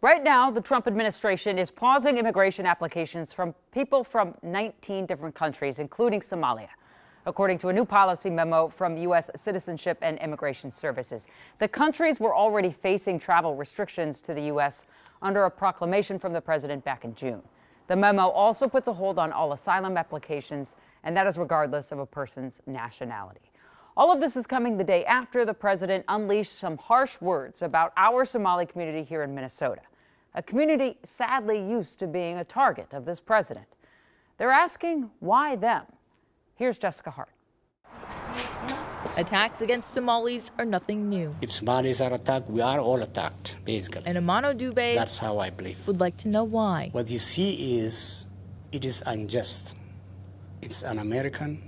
Right now, the Trump administration is pausing immigration applications from people from 19 different countries, including Somalia, according to a new policy memo from U.S. Citizenship and Immigration Services. The countries were already facing travel restrictions to the U.S. under a proclamation from the president back in June. The memo also puts a hold on all asylum applications, and that is regardless of a person's nationality. All of this is coming the day after the president unleashed some harsh words about our Somali community here in Minnesota, a community sadly used to being a target of this president. They're asking why them. Here's Jessica Hart. Attacks against Somalis are nothing new. If Somalis are attacked, we are all attacked, basically. And Amano Dube That's how I believe. would like to know why. What you see is, it is unjust. It's un-American,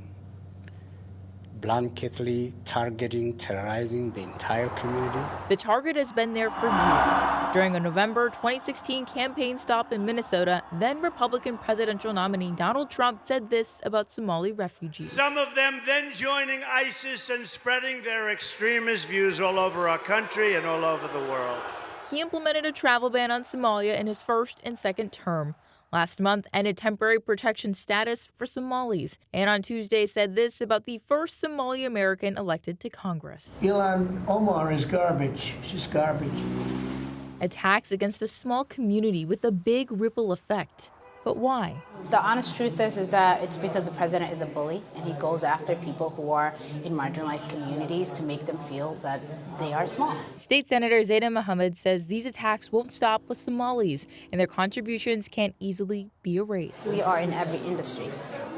blanketly targeting, terrorizing the entire community. The target has been there for years. During a November 2016 campaign stop in Minnesota, then Republican presidential nominee Donald Trump said this about Somali refugees. Some of them then joining ISIS and spreading their extremist views all over our country and all over the world. He implemented a travel ban on Somalia in his first and second term. Last month, ended temporary protection status for Somalis, and on Tuesday said this about the first Somali American elected to Congress. Ilhan Omar is garbage. She's garbage. Attacks against a small community with a big ripple effect. But why? The honest truth is that it's because the president is a bully and he goes after people who are in marginalized communities to make them feel that they are small. State Senator Zaida Mohammed says these attacks won't stop with Somalis and their contributions can't easily be erased. We are in every industry,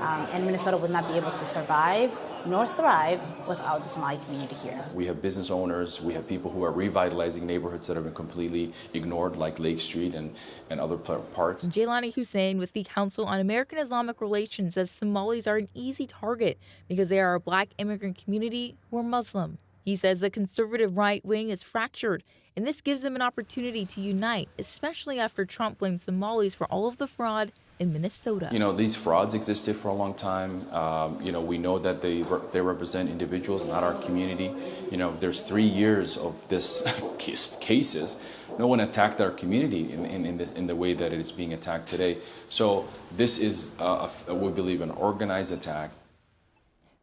and Minnesota would not be able to survive nor thrive without the Somali community here. We have business owners, we have people who are revitalizing neighborhoods that have been completely ignored, like Lake Street and other parts. Jailani Hussein with the Council on American Islamic Relations says Somalis are an easy target because they are a black immigrant community who are Muslim. He says the conservative right wing is fractured, and this gives them an opportunity to unite, especially after Trump blamed Somalis for all of the fraud in Minnesota. You know, these frauds existed for a long time. We know that they represent individuals, not our community. You know, there's 3 years of this cases. No one attacked our community in the way that it is being attacked today. So this is, we believe, an organized attack.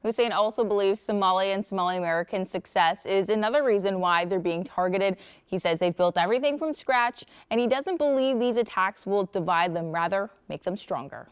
Hussein also believes Somali and Somali American success is another reason why they're being targeted. He says they've built everything from scratch, and he doesn't believe these attacks will divide them, rather make them stronger.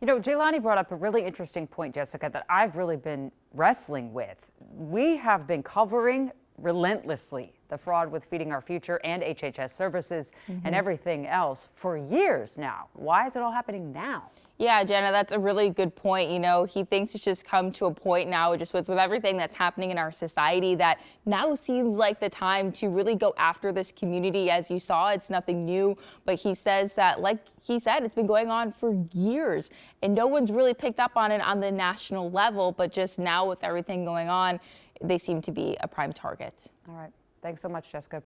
You know, Jailani brought up a really interesting point, Jessica, that I've really been wrestling with. We have been covering relentlessly the fraud with Feeding Our Future and HHS services and everything else for years now. Why is it all happening now? Yeah, Jenna, that's a really good point. You know, he thinks it's just come to a point now just with everything that's happening in our society that now seems like the time to really go after this community. As you saw, it's nothing new, but he says that, like he said, it's been going on for years and no one's really picked up on it on the national level, but just now with everything going on, they seem to be a prime target. All right. Thanks so much, Jessica.